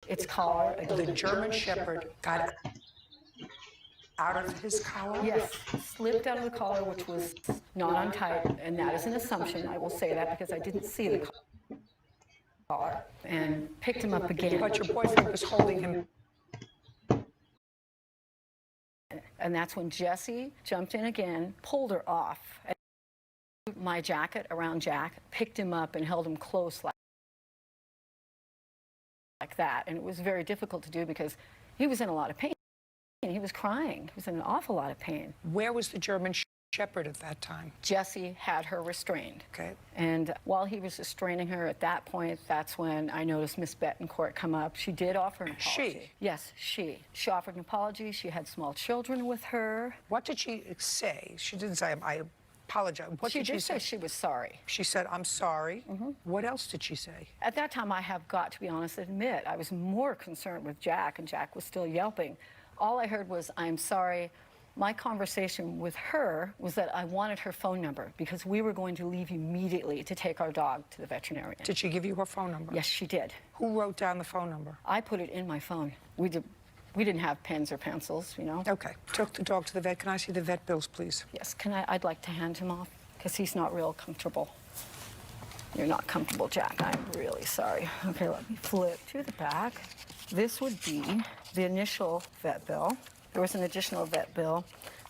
its collar. The German Shepherd got out of his collar? Yes, slipped out of the collar, which was not untight, and that is an assumption. I will say that because I didn't see the collar, and picked him up again. But your boyfriend was holding him. And that's when Jesse jumped in again, pulled her off. My jacket around Jack, picked him up and held him close like that. And it was very difficult to do because he was in a lot of pain. He was crying. He was in an awful lot of pain. Where was the German Shepherd at that time? Jesse had her restrained. Okay. And while he was restraining her at that point, that's when I noticed Miss Betancourt come up. She did offer an apology. She? Yes, she. She offered an apology. She had small children with her. What did she say? She didn't say, I apologize. What She did she did say? say she was sorry. She said, I'm sorry. What else did she say? At that time, I have got to be honest, admit, I was more concerned with Jack, and Jack was still yelping. All I heard was, I'm sorry. My conversation with her was that I wanted her phone number because we were going to leave immediately to take our dog to the veterinarian. Did she give you her phone number? Yes, she did. Who wrote down the phone number? I put it in my phone. We didn't have pens or pencils, you know. Okay. Took the dog to the vet. Can I see the vet bills, please? Yes, I'd like to hand him off because he's not real comfortable. You're not comfortable, Jack. I'm really sorry. Okay, let me flip to the back. This would be the initial vet bill. There was an additional vet bill.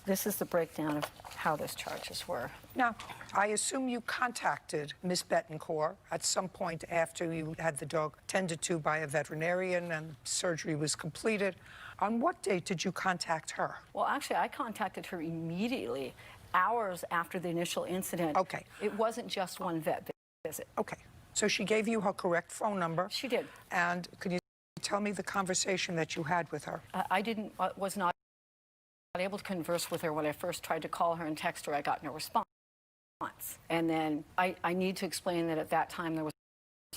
This is the breakdown of how those charges were. Now, I assume you contacted Miss Betancourt at some point after you had the dog tended to by a veterinarian and surgery was completed. On what date did you contact her? Well, actually, I contacted her immediately, hours after the initial incident. Okay. It wasn't just one vet visit. Okay. So she gave you her correct phone number. She did. And could you tell me the conversation that you had with her? Was not able to converse with her when I first tried to call her and text her. I got no response. And then I need to explain that at that time there was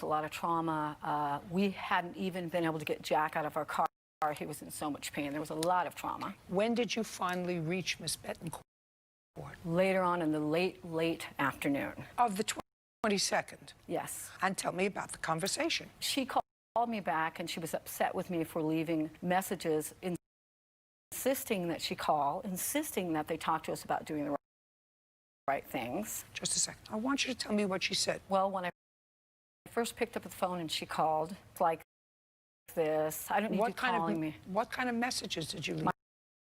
a lot of trauma. We hadn't even been able to get Jack out of our car. He was in so much pain. There was a lot of trauma. When did you finally reach Miss Betancourt? Later on in the late afternoon. Of the 22nd? Yes. And tell me about the conversation. She called me back, and she was upset with me for leaving messages insisting that she call, insisting that they talk to us about doing the right things. Just a second. I want you to tell me what she said. Well, when I first picked up the phone and she called, it's like this. I don't need you calling me. What kind of messages did you leave?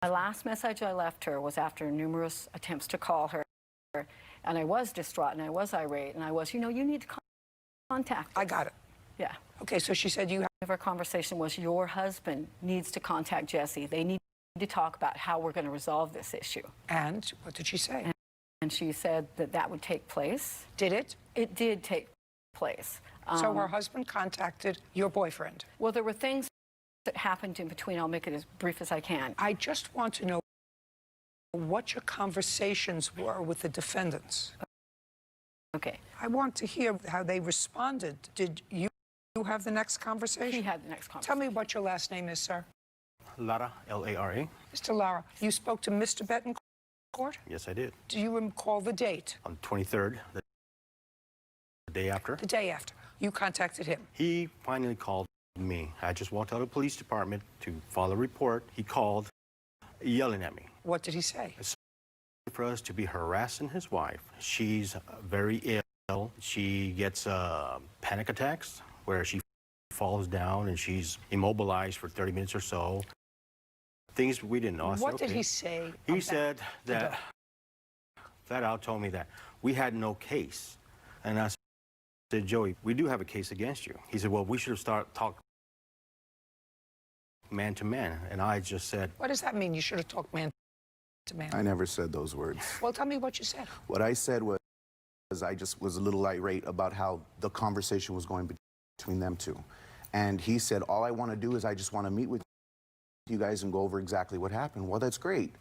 My last message I left her was after numerous attempts to call her. And I was distraught, and I was irate, and I was, you need to contact us. I got it. Yeah. Okay, so she said you... Our conversation was, your husband needs to contact Jesse. They need to talk about how we're going to resolve this issue. And what did she say? And she said that would take place. Did it? It did take place. So her husband contacted your boyfriend? Well, there were things that happened in between. I'll make it as brief as I can. I just want to know what your conversations were with the defendants. Okay. I want to hear how they responded. Did you have the next conversation? He had the next conversation. Tell me what your last name is, sir. Lara, L-A-R-A. Mr. Lara, you spoke to Mr. Betancourt? Yes, I did. Do you recall the date? On the 23rd, the day after. The day after. You contacted him? He finally called me. I just walked out of the police department to file a report. He called, yelling at me. What did he say? It's for us to be harassing his wife. She's very ill. She gets panic attacks where she falls down and she's immobilized for 30 minutes or so. Things we didn't know. What did he say? He said that, flat out told me that we had no case. And I said, Joey, we do have a case against you. He said, well, we should have started talking man to man. And I just said... What does that mean, you should have talked man to man? I never said those words. Well, tell me what you said. What I said was I just was a little irate about how the conversation was going between them two. And he said, all I want to do is I just want to meet with you guys and go over exactly what happened. Well, that's great.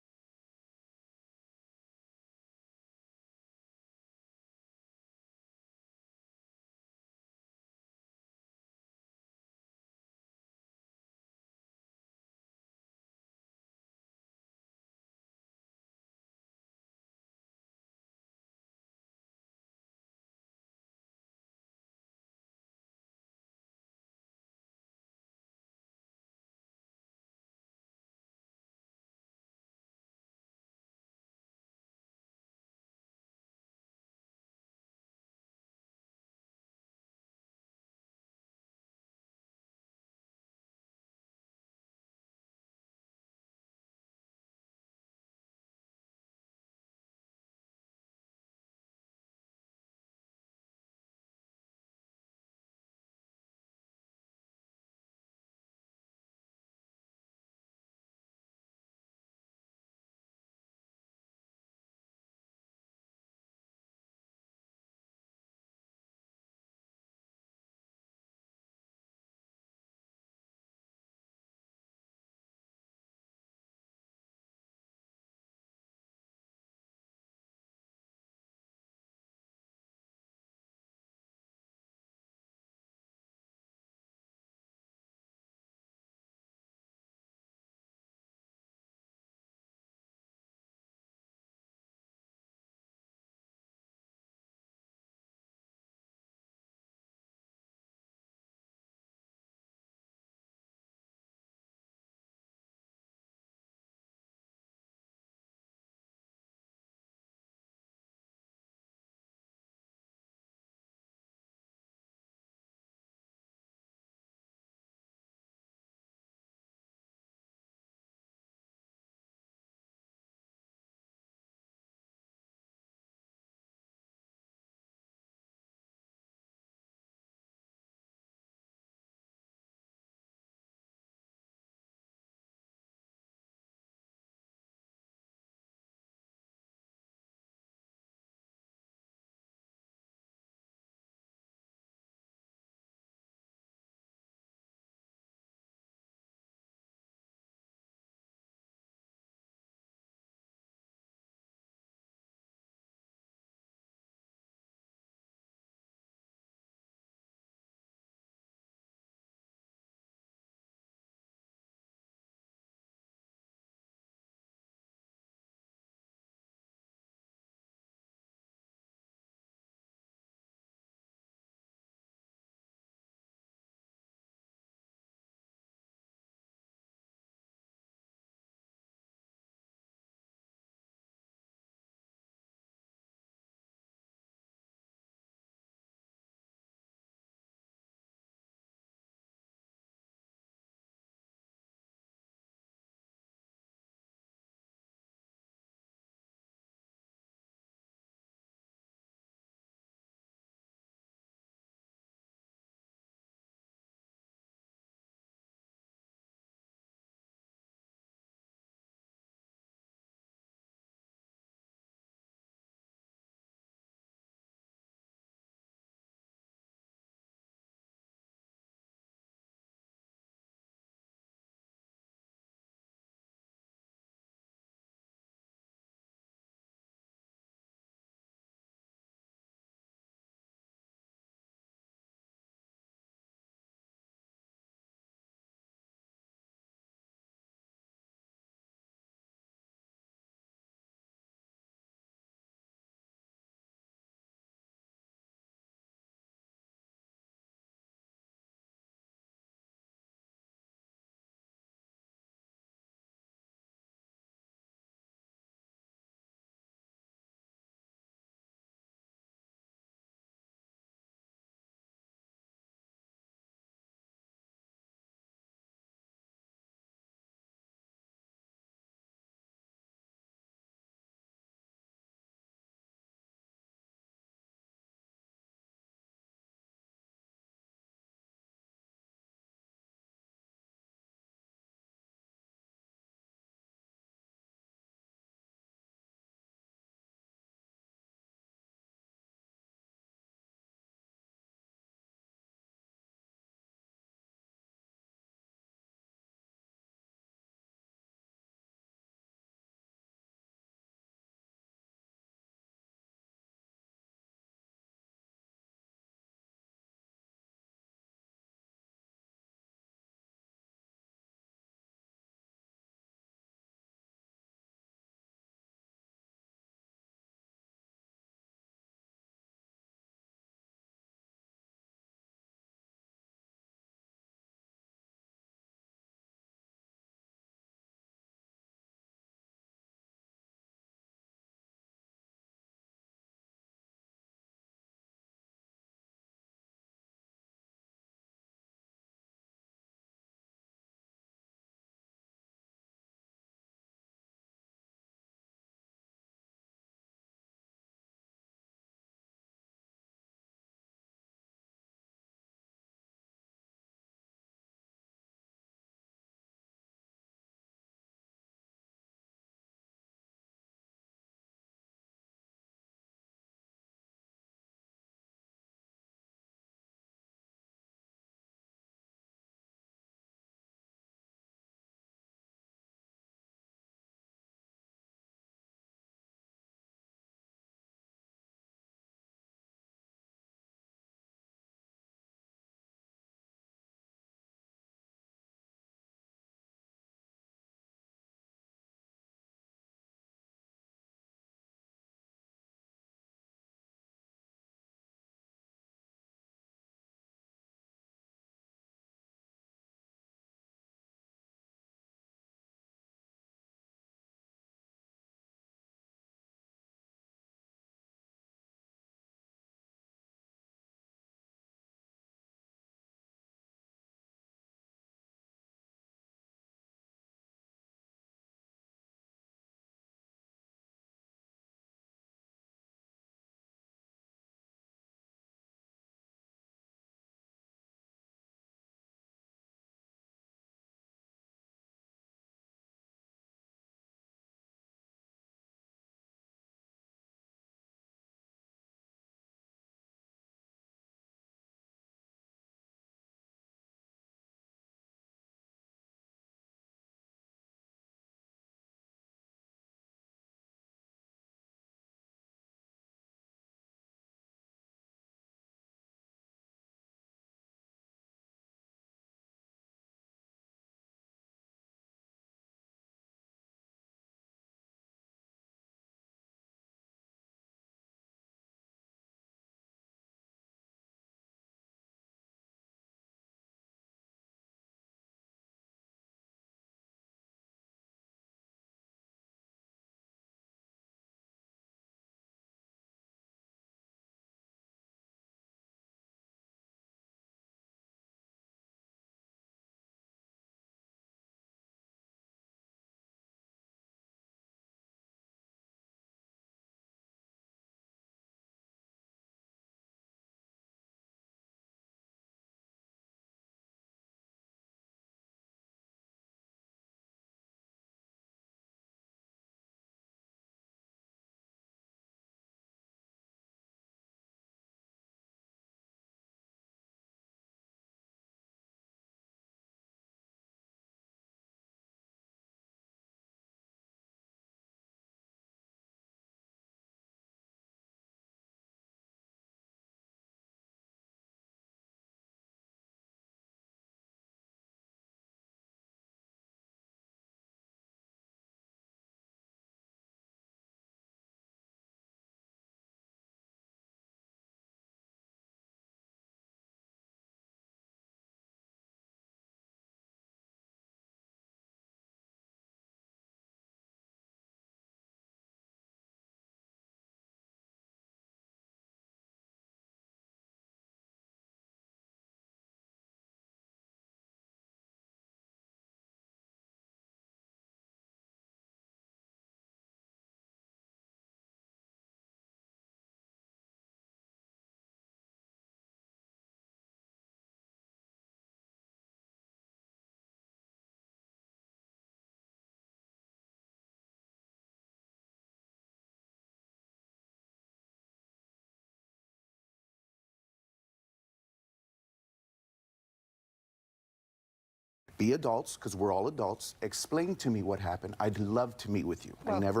be adults, because we're all adults. Explain to me what happened. I'd love to meet with you. I Well- never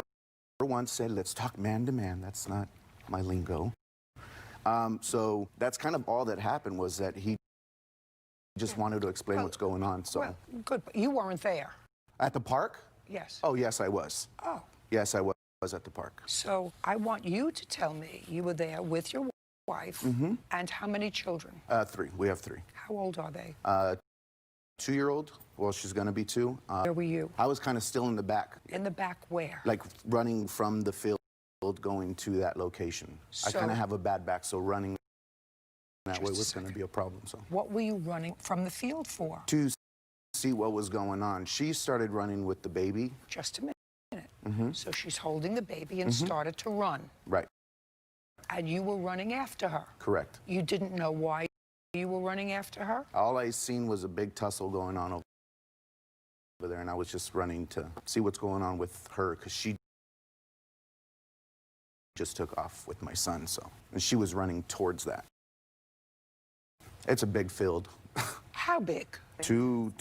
once said, let's talk man to man. That's not my lingo. So that's kind of all that happened, was that he just wanted to explain what's going on. So Well, good, but you weren't there. at the park? Yes. Oh, yes, I was. Oh. Yes, I was at the park. So I want you to tell me you were there with your wife and how many children? 3. We have 3. How old are they? 2-year-old. Well, she's going to be 2. Where were you? I was kind of still in the back, In the back where? like running from the field going to that location. I So- kind of have a bad back, so running that way Just a was going to second. be a problem. So What were you running from the field for? to see what was going on, she started running with the baby. Just a minute. So she's holding the baby and started to run. Right. And you were running after her. Correct. You didn't know why you were running after her? All I seen was a big tussle going on over there, and I was just running to see what's going on with her, because she just took off with my son, so, and she was running towards that. It's a big field. How big? Two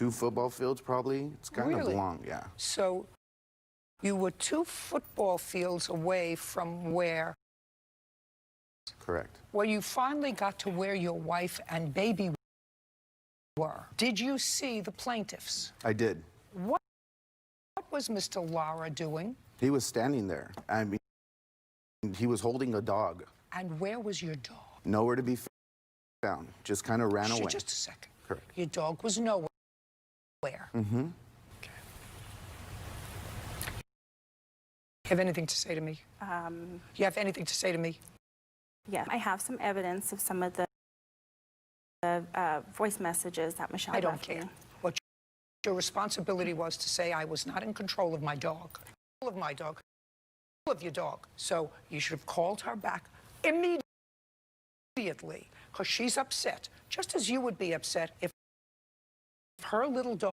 football fields, probably. It's kind of Really? long, yeah. So you were 2 football fields away from where Correct. you finally got to where your wife and baby were. Did you see the plaintiffs? I did. What was Mr. Lara doing? He was standing there. I mean, he was holding a dog. And where was your dog? Nowhere to be found. Just kind of ran away. Just a second. Correct. Your dog was nowhere. Mm-hmm. Okay. You have anything to say to me? You have anything to say to me? Yeah, I have some evidence of some of the voice messages that Michelle I don't left care. me. What your responsibility was to say I was not in control of my dog. Of my dog. Of your dog. So you should have called her back immediately, because she's upset, just as you would be upset if her little dog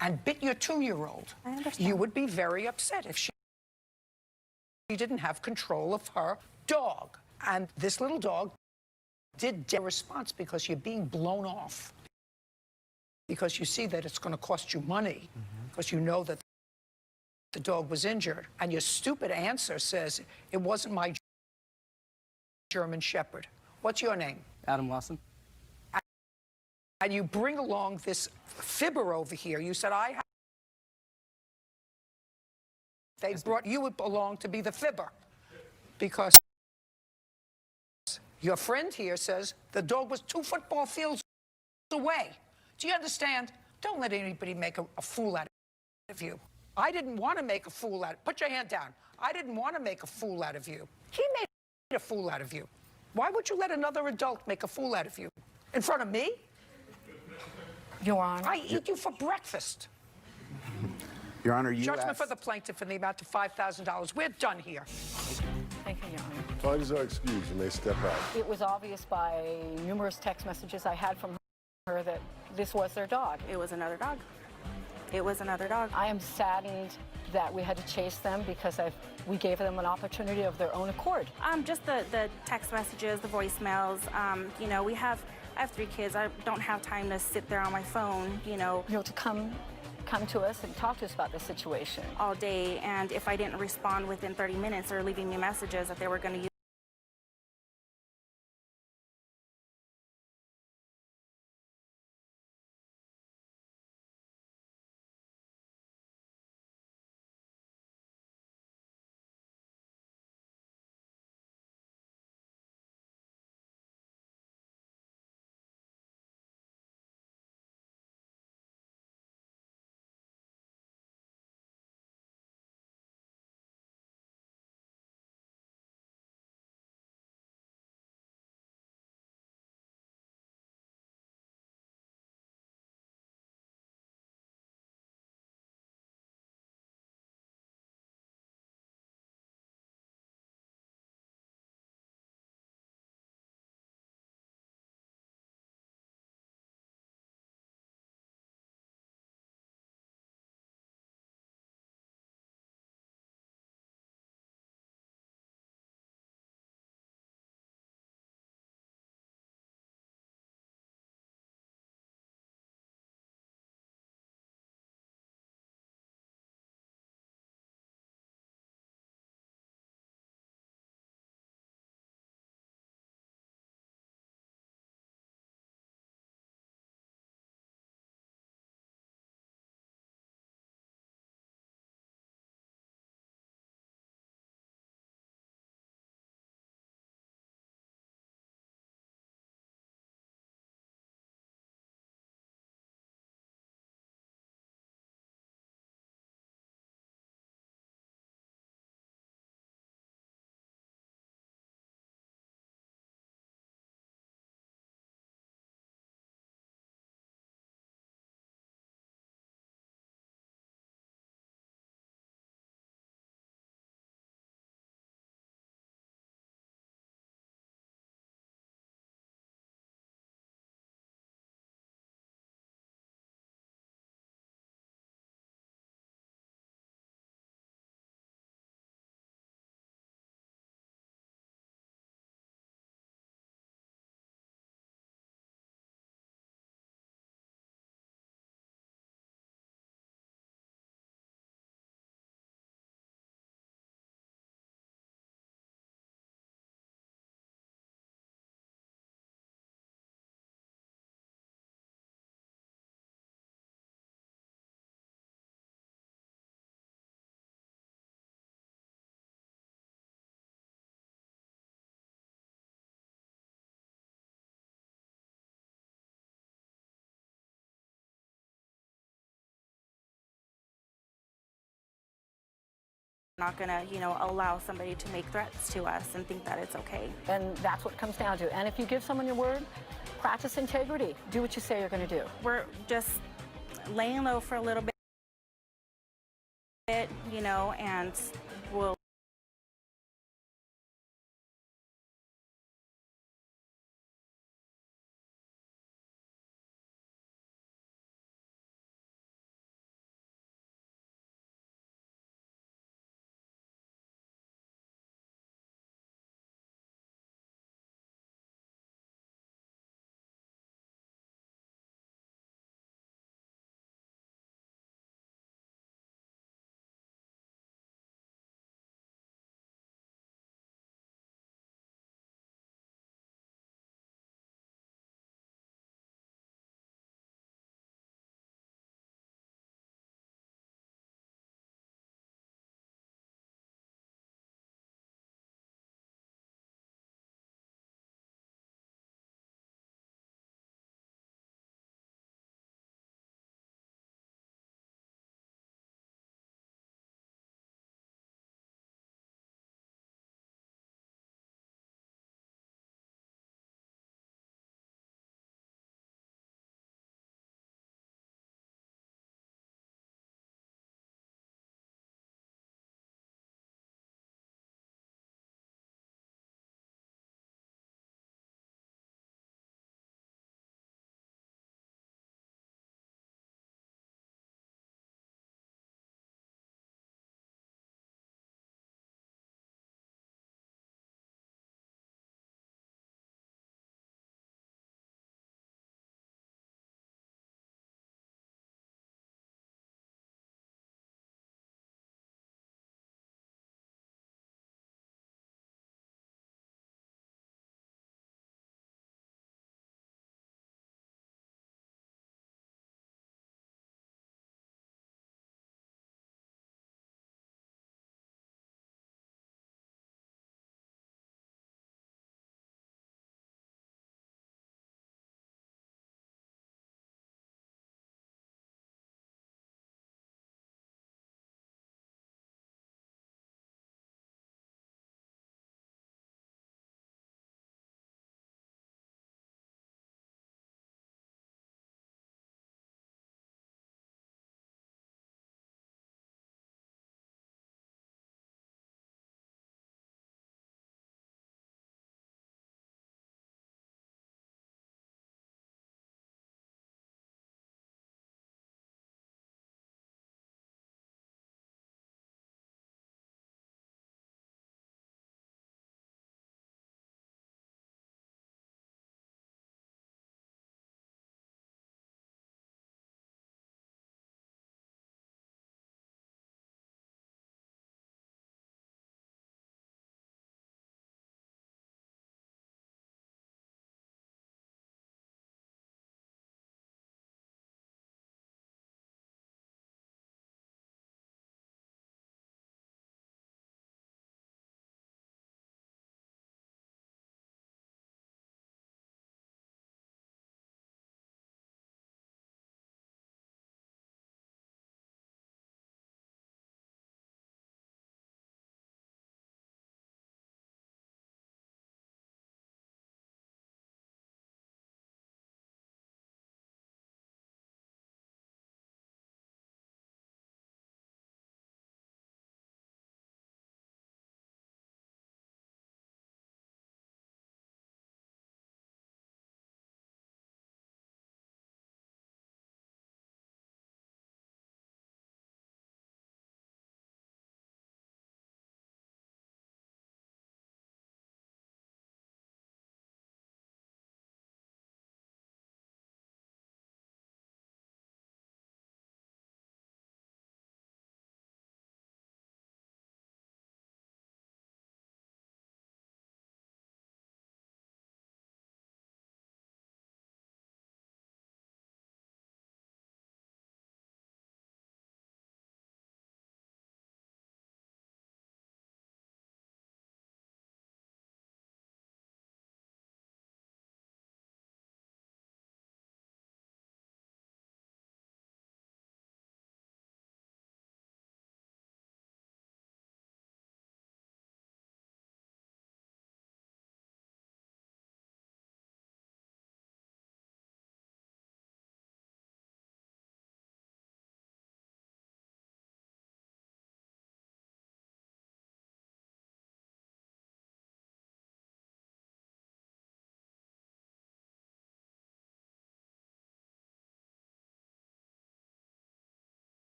and bit your 2-year-old, I understand. you would be very upset if she didn't have control of her dog. And this little dog did get a response because you're being blown off. Because you see that it's going to cost you money, because you know that the dog was injured. And your stupid answer says, it wasn't my German Shepherd. What's your name? Adam Lawson. And you bring along this fibber over here. You said, they brought you along to be the fibber because your friend here says the dog was 2 football fields away. Do you understand? Don't let anybody make a fool out of you. I didn't want to make a fool out. Put your hand down. I didn't want to make a fool out of you. He made a fool out of you. Why would you let another adult make a fool out of you? In front of me? Your Honor. I eat you for breakfast. Your Honor, you Judgment asked... for the plaintiff in the amount of $5,000. We're done here. Thank you, Your Honor. Parties are excused. You may step out. It was obvious by numerous text messages I had from her that this was their dog. It was another dog. It was another dog. I am saddened that we had to chase them because we gave them an opportunity of their own accord. Just the text messages, the voicemails. You know, I have 3 kids. I don't have time to sit there on my phone, you know, To come to us and talk to us about this situation. all day. And if I didn't respond within 30 minutes, they're leaving me messages that they were going to use not going to, allow somebody to make threats to us and think that it's okay. And that's what it comes down to. And if you give someone your word, practice integrity. Do what you say you're going to do. We're just laying low for a little bit, and we'll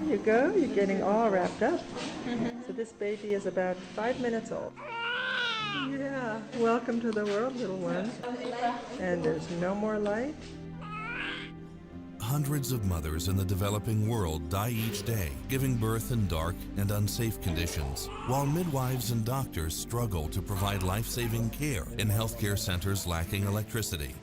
There you go. You're getting all wrapped up. So this baby is about 5 minutes old. Yeah. Welcome to the world, little one. And there's no more light. Hundreds of mothers in the developing world die each day, giving birth in dark and unsafe conditions, while midwives and doctors struggle to provide life-saving care in healthcare centers lacking electricity.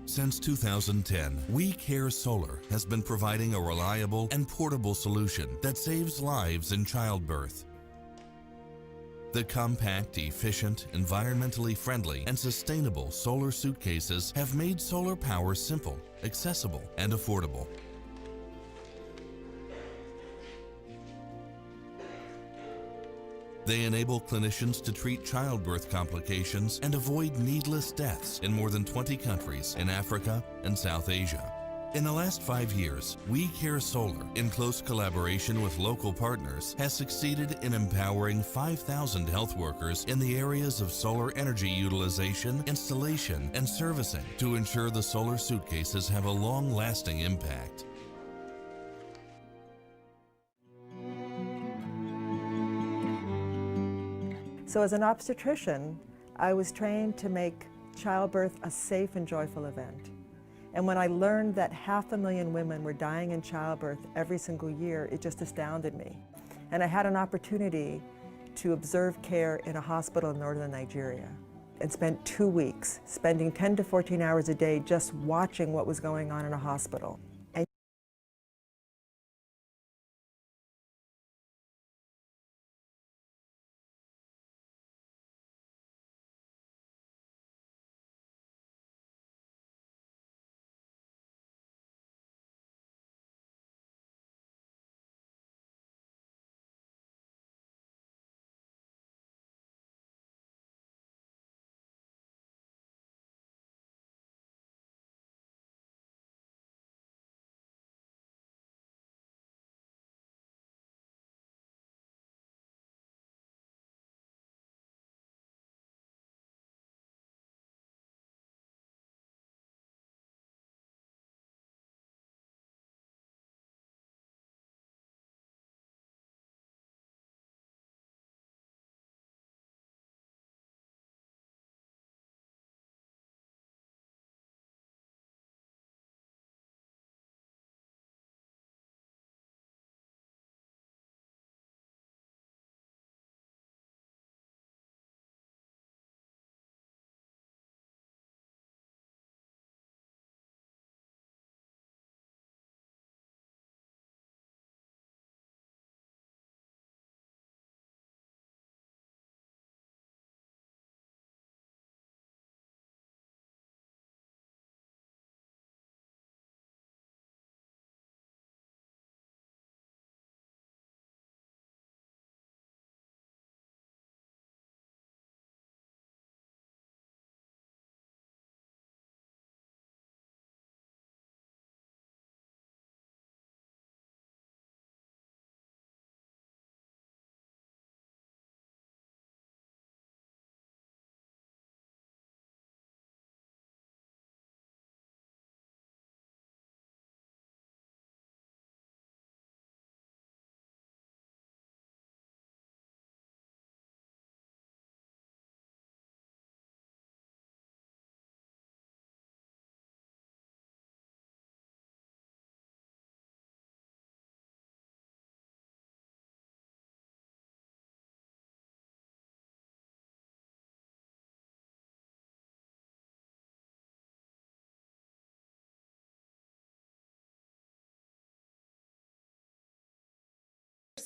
Since 2010, We Care Solar has been providing a reliable and portable solution that saves lives in childbirth. The compact, efficient, environmentally friendly, and sustainable solar suitcases have made solar power simple, accessible, and affordable. They enable clinicians to treat childbirth complications and avoid needless deaths in more than 20 countries in Africa and South Asia. In the last 5 years, We Care Solar, in close collaboration with local partners, has succeeded in empowering 5,000 health workers in the areas of solar energy utilization, installation, and servicing to ensure the solar suitcases have a long-lasting impact. So as an obstetrician, I was trained to make childbirth a safe and joyful event. And when I learned that 500,000 women were dying in childbirth every single year, it just astounded me. And I had an opportunity to observe care in a hospital in northern Nigeria and spent 2 weeks spending 10 to 14 hours a day just watching what was going on in a hospital.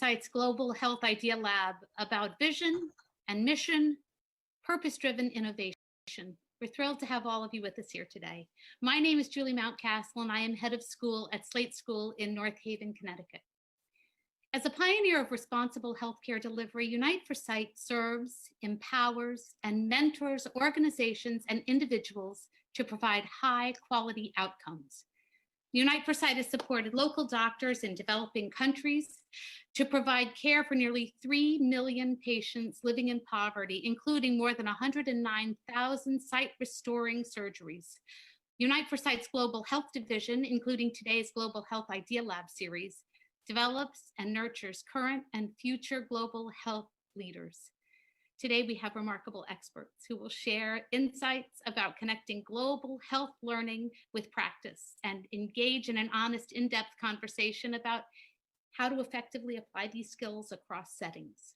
Sight's Global Health Idea Lab about vision and mission, purpose-driven innovation. We're thrilled to have all of you with us here today. My name is Julie Mountcastle, and I am head of school at Slate School in North Haven, Connecticut. As a pioneer of responsible healthcare delivery, Unite for Sight serves, empowers, and mentors organizations and individuals to provide high-quality outcomes. Unite for Sight has supported local doctors in developing countries to provide care for nearly 3 million patients living in poverty, including more than 109,000 sight-restoring surgeries. Unite for Sight's Global Health Division, including today's Global Health Idea Lab series, develops and nurtures current and future global health leaders. Today, we have remarkable experts who will share insights about connecting global health learning with practice and engage in an honest, in-depth conversation about how to effectively apply these skills across settings.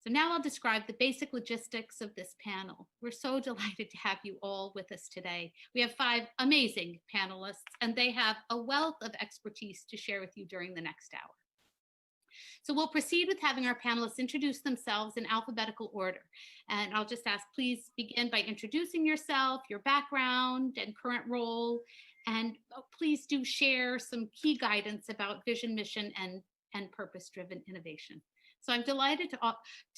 So now I'll describe the basic logistics of this panel. We're so delighted to have you all with us today. We have 5 amazing panelists, and they have a wealth of expertise to share with you during the next hour. So we'll proceed with having our panelists introduce themselves in alphabetical order. And I'll just ask, please begin by introducing yourself, your background and current role, and please do share some key guidance about vision, mission, and purpose-driven innovation. So I'm delighted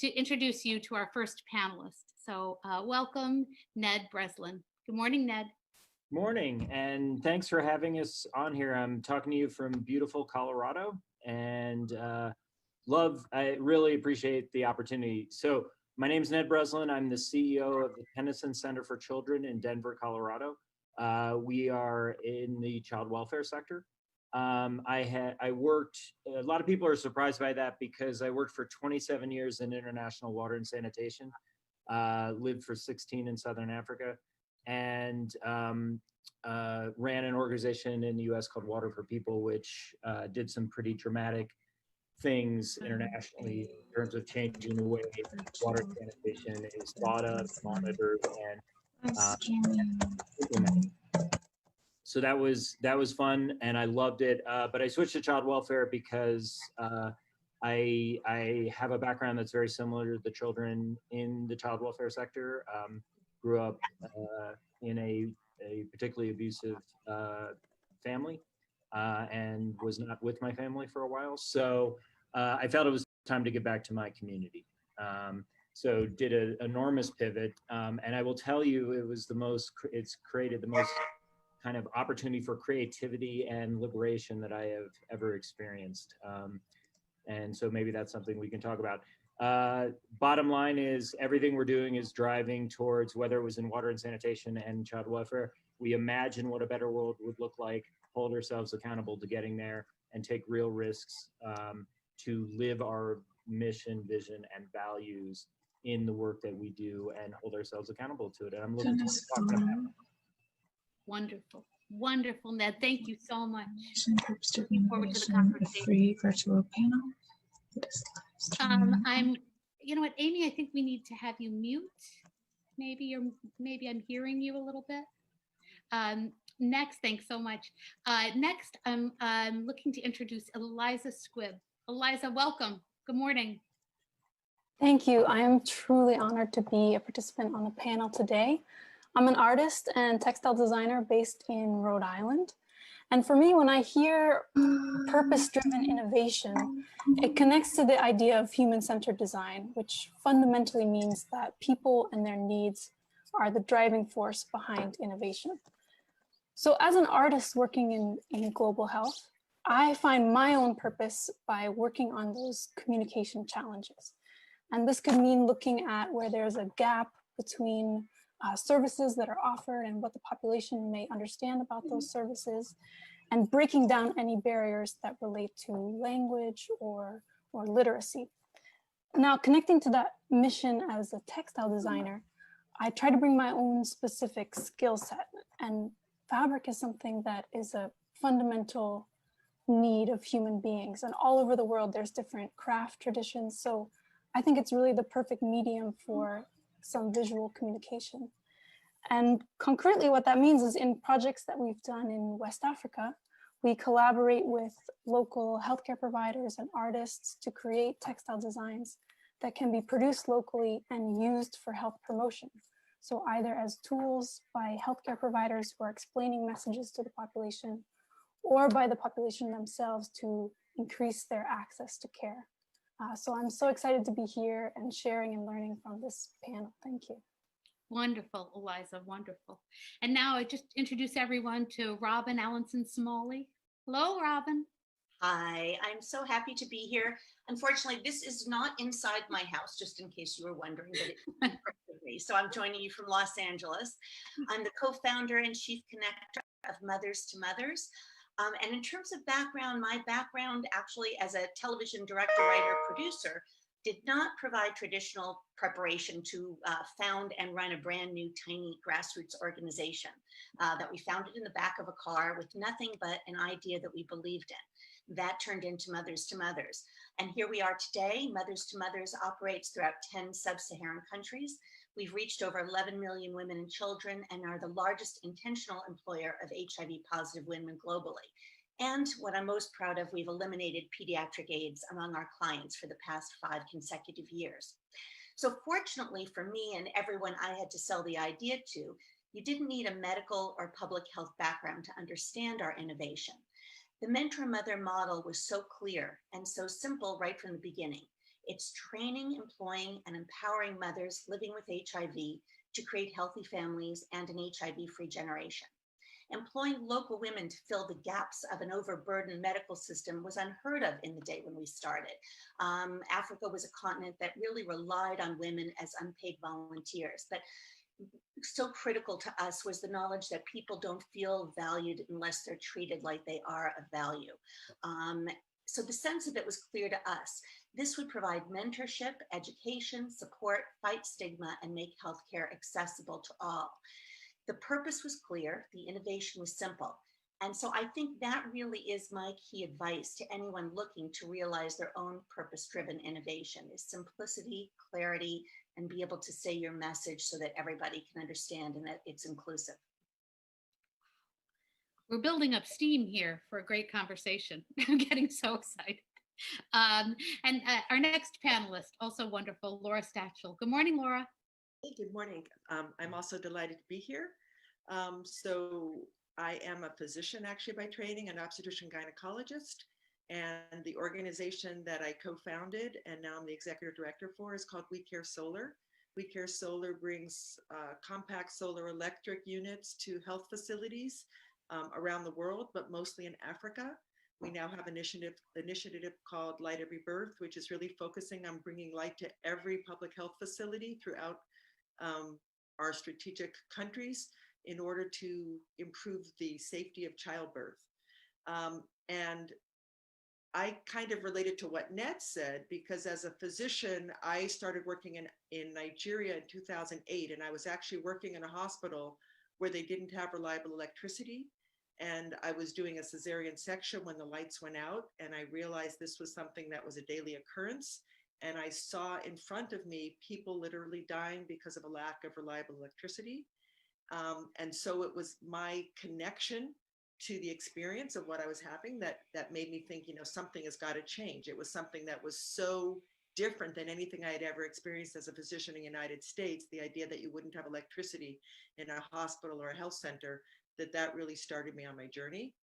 to introduce you to our first panelist. So welcome, Ned Breslin. Good morning, Ned. Morning, and thanks for having us on here. I'm talking to you from beautiful Colorado, and I really appreciate the opportunity. So my name is Ned Breslin. I'm the CEO of the Tennyson Center for Children in Denver, Colorado. We are in the child welfare sector. I worked, a lot of people are surprised by that because I worked for 27 years in international water and sanitation, lived for 16 in Southern Africa, and ran an organization in the US called Water for People, which did some pretty dramatic things internationally in terms of changing the way water sanitation is thought of, monitored, and implemented. So that was fun, and I loved it. But I switched to child welfare because I have a background that's very similar to the children in the child welfare sector. Grew up in a particularly abusive family and was not with my family for a while. So I felt it was time to get back to my community. So did an enormous pivot. And I will tell you, it's created the most kind of opportunity for creativity and liberation that I have ever experienced. And so maybe that's something we can talk about. Bottom line is everything we're doing is driving towards, whether it was in water and sanitation and child welfare, we imagine what a better world would look like, hold ourselves accountable to getting there, and take real risks to live our mission, vision, and values in the work that we do and hold ourselves accountable to it. And I'm looking forward to talking about it. Wonderful, wonderful, Ned. Thank you so much. Looking forward to the conversation. Free virtual panel. You know what, Amy, I think we need to have you mute. Maybe I'm hearing you a little bit. Next, thanks so much. Next, I'm looking to introduce Eliza Squibb. Eliza, welcome. Good morning. Thank you. I am truly honored to be a participant on the panel today. I'm an artist and textile designer based in Rhode Island. And for me, when I hear purpose-driven innovation, it connects to the idea of human-centered design, which fundamentally means that people and their needs are the driving force behind innovation. So as an artist working in global health, I find my own purpose by working on those communication challenges. And this could mean looking at where there's a gap between services that are offered and what the population may understand about those services, and breaking down any barriers that relate to language or literacy. Now, connecting to that mission as a textile designer, I try to bring my own specific skill set, and fabric is something that is a fundamental need of human beings, and all over the world there's different craft traditions, so I think it's really the perfect medium for some visual communication. And concretely what that means is in projects that we've done in West Africa, We collaborate with local healthcare providers and artists to create textile designs that can be produced locally and used for health promotion. So either as tools by healthcare providers who are explaining messages to the population, or by the population themselves to increase their access to care. So I'm so excited to be here and sharing and learning from this panel. Thank you. Wonderful, Eliza, wonderful. And now I just introduce everyone to Robin Allenson Smalley. Hello, Robin. Hi, I'm so happy to be here. Unfortunately, this is not inside my house, just in case you were wondering, but it's in front of me. So I'm joining you from Los Angeles. I'm the co-founder and chief connector of Mothers to Mothers. And in terms of background, my background actually as a television director, writer, producer, did not provide traditional preparation to found and run a brand new tiny grassroots organization that we founded in the back of a car with nothing but an idea that we believed in. That turned into Mothers to Mothers. And here we are today. Mothers to Mothers operates throughout 10 sub-Saharan countries. We've reached over 11 million women and children and are the largest intentional employer of HIV positive women globally. And what I'm most proud of, we've eliminated pediatric AIDS among our clients for the past 5 consecutive years. So fortunately for me and everyone I had to sell the idea to, you didn't need a medical or public health background to understand our innovation. The mentor-mother model was so clear and so simple right from the beginning. It's training, employing, and empowering mothers living with HIV to create healthy families and an HIV-free generation. Employing local women to fill the gaps of an overburdened medical system was unheard of in the day when we started. Africa was a continent that really relied on women as unpaid volunteers, but so critical to us was the knowledge that people don't feel valued unless they're treated like they are of value. So the sense of it was clear to us. This would provide mentorship, education, support, fight stigma, and make healthcare accessible to all. The purpose was clear, the innovation was simple. And so I think that really is my key advice to anyone looking to realize their own purpose-driven innovation is simplicity, clarity, and be able to say your message so that everybody can understand and that it's inclusive. We're building up steam here for a great conversation. I'm getting so excited. And our next panelist, also wonderful, Laura Stachel. Good morning, Laura. Hey, good morning. I'm also delighted to be here. So I am a physician actually by training, an obstetrician gynecologist, and the organization that I co-founded and now I'm the executive director for is called We Care Solar. We Care Solar brings compact solar electric units to health facilities around the world, but mostly in Africa. We now have an initiative called Light Every Birth, which is really focusing on bringing light to every public health facility throughout our strategic countries in order to improve the safety of childbirth. And I kind of related to what Ned said, because as a physician, I started working in Nigeria in 2008, and I was actually working in a hospital where they didn't have reliable electricity. And I was doing a cesarean section when the lights went out, and I realized this was something that was a daily occurrence. And I saw in front of me people literally dying because of a lack of reliable electricity. And so it was my connection to the experience of what I was having that made me think, you know, something has got to change. It was something that was so different than anything I had ever experienced as a physician in the United States. The idea that you wouldn't have electricity in a hospital or a health center, that really started me on my journey.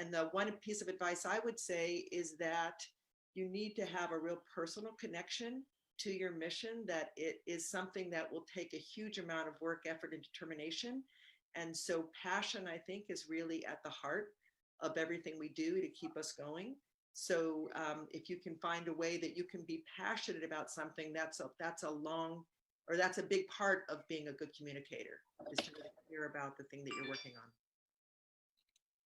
And the one piece of advice I would say is that you need to have a real personal connection to your mission, that it is something that will take a huge amount of work, effort, and determination. And so passion, I think, is really at the heart of everything we do to keep us going. So if you can find a way that you can be passionate about something, that's a big part of being a good communicator, is to really hear about the thing that you're working on.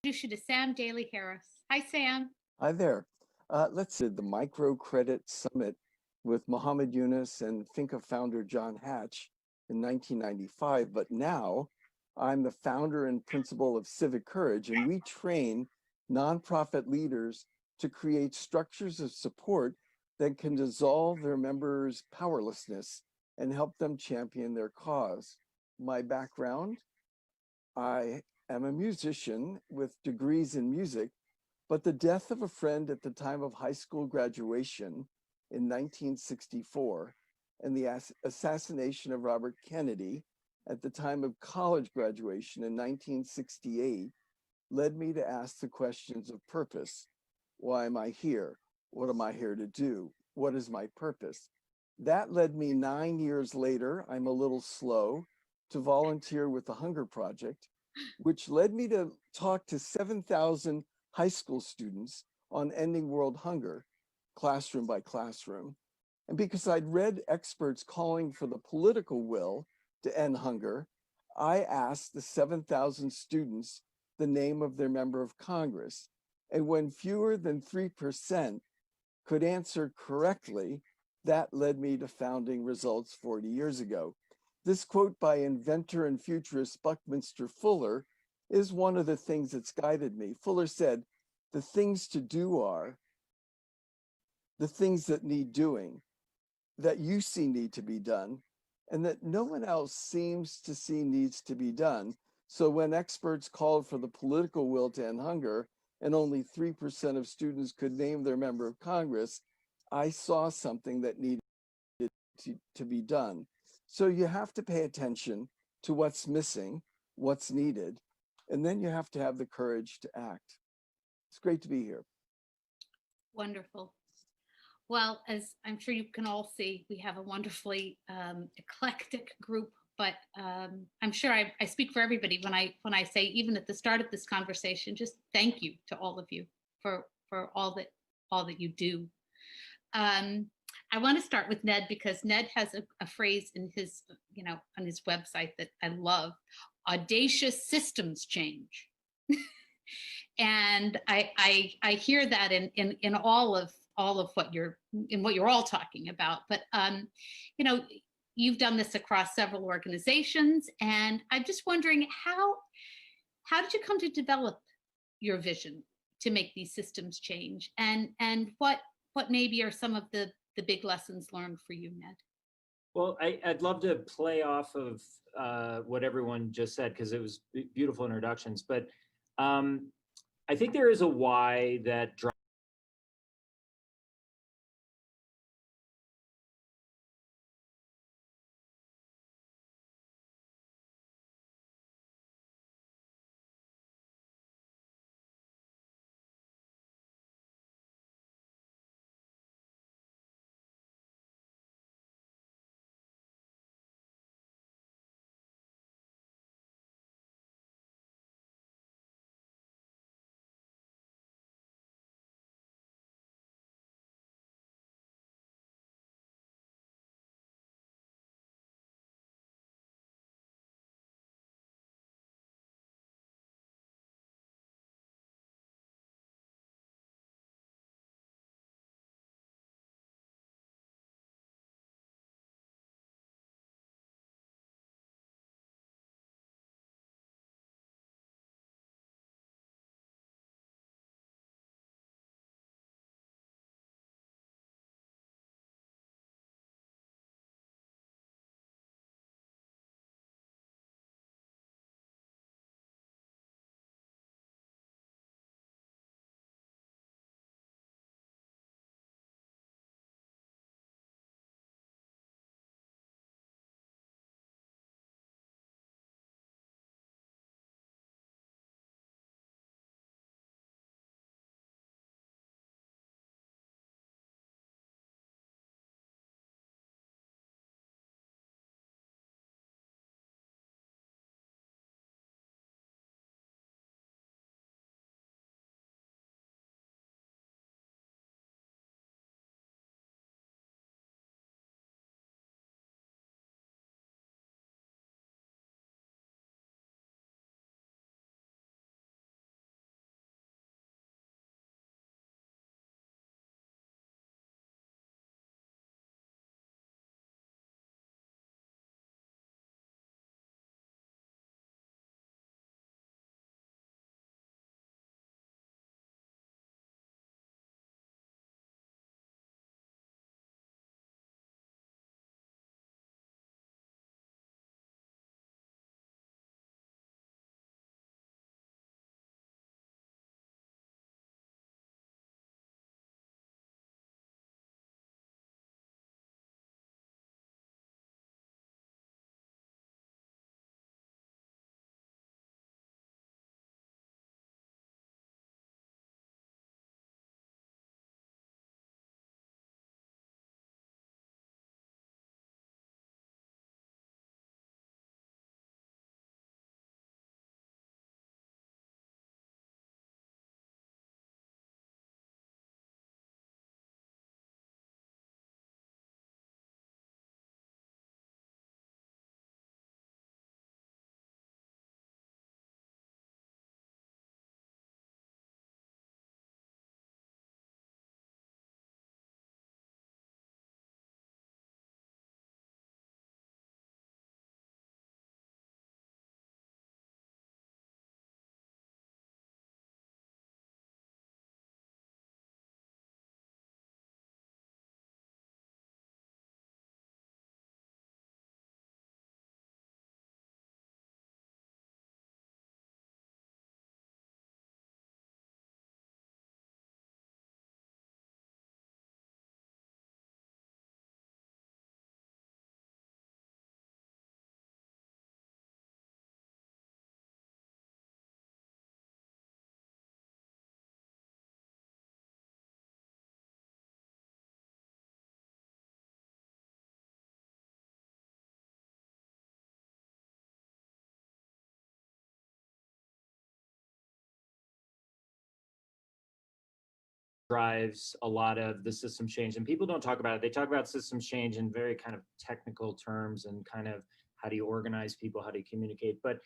Introduce you to Sam Daly Harris. Hi, Sam. Hi there. Let's see, the Microcredit Summit with Mohammed Yunus and Finca founder John Hatch in 1995, but now I'm the founder and principal of Civic Courage, and we train nonprofit leaders to create structures of support that can dissolve their members' powerlessness and help them champion their cause. My background, I am a musician with degrees in music, but the death of a friend at the time of high school graduation in 1964 and the assassination of Robert Kennedy at the time of college graduation in 1968 led me to ask the questions of purpose. Why am I here? What am I here to do? What is my purpose? That led me 9 years later, I'm a little slow, to volunteer with the Hunger Project, which led me to talk to 7,000 high school students on ending world hunger, classroom by classroom. And because I'd read experts calling for the political will to end hunger, I asked the 7,000 students the name of their member of Congress. And when fewer than 3% could answer correctly, that led me to founding Results 40 years ago. This quote by inventor and futurist Buckminster Fuller is one of the things that's guided me. Fuller said, "The things to do are the things that need doing, that you see need to be done, and that no one else seems to see needs to be done. So when experts called for the political will to end hunger, and only 3% of students could name their member of Congress, I saw something that needed to be done." So you have to pay attention to what's missing, what's needed, and then you have to have the courage to act. It's great to be here. Wonderful. Well, as I'm sure you can all see, we have a wonderfully eclectic group, but I'm sure I speak for everybody when I say, even at the start of this conversation, just thank you to all of you for all that you do. I want to start with Ned, because Ned has a phrase in his, on his website that I love: audacious systems change. And I hear that in all of what you're all talking about. But you've done this across several organizations, and I'm just wondering, how did you come to develop your vision to make these systems change, and what maybe are some of the big lessons learned for you, Ned? Well, I'd love to play off of what everyone just said, because it was beautiful introductions. But I think there is a why that drives drives a lot of the systems change, and people don't talk about it. They talk about systems change in very kind of technical terms and kind of how do you organize people, how do you communicate, but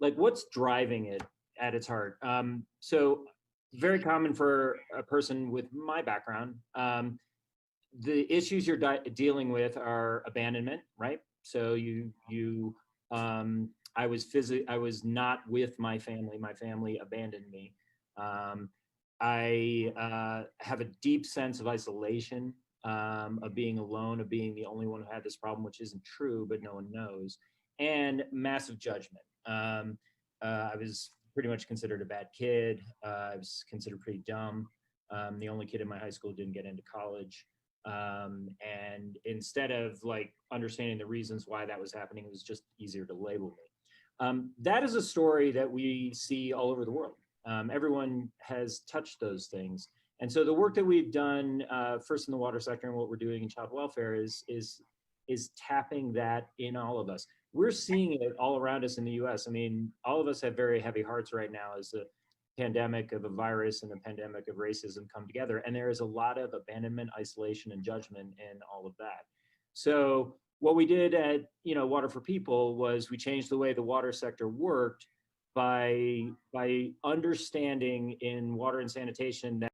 like what's driving it at its heart? So very common for a person with my background. The issues you're dealing with are abandonment, right? So I was not with my family. My family abandoned me. I have a deep sense of isolation, of being alone, of being the only one who had this problem, which isn't true, but no one knows, and massive judgment. I was pretty much considered a bad kid. I was considered pretty dumb. The only kid in my high school who didn't get into college. And instead of like understanding the reasons why that was happening, it was just easier to label me. That is a story that we see all over the world. Everyone has touched those things. And so the work that we've done first in the water sector and what we're doing in child welfare is tapping that in all of us. We're seeing it all around us in the US. I mean, all of us have very heavy hearts right now as the pandemic of a virus and the pandemic of racism come together. And there is a lot of abandonment, isolation, and judgment in all of that. So what we did at Water for People was we changed the way the water sector worked by understanding in water and sanitation that